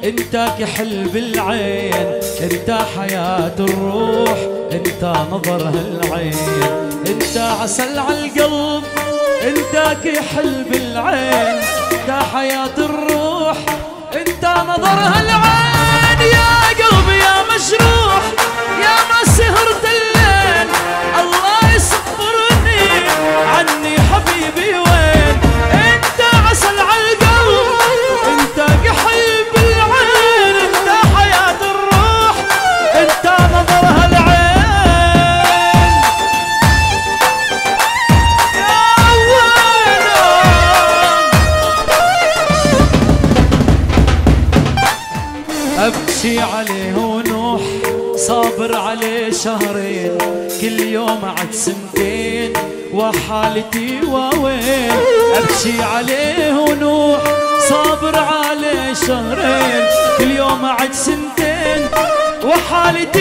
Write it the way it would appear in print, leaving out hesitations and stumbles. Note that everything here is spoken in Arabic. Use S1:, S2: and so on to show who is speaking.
S1: انت كحل بالعين، انت حياة الروح، انت نظر هالعين، انت عسل عالقلب، انت كحل بالعين، انت حياة الروح، انت نظر هالعين. يا قلبي يا مجروح، يا ما سهرت الليل، الله يصبرني عني حبيبي وين. انت عسل عالقلب، انت كحل بالعين، انت حياة الروح، انت نظر هالعين. أبكي عليه ونوح، صابر عليه شهرين، كل يوم عد سنتين وحالتي ووين. أبكي عليه ونوح، صابر عليه شهرين، كل يوم عد سنتين وحالتي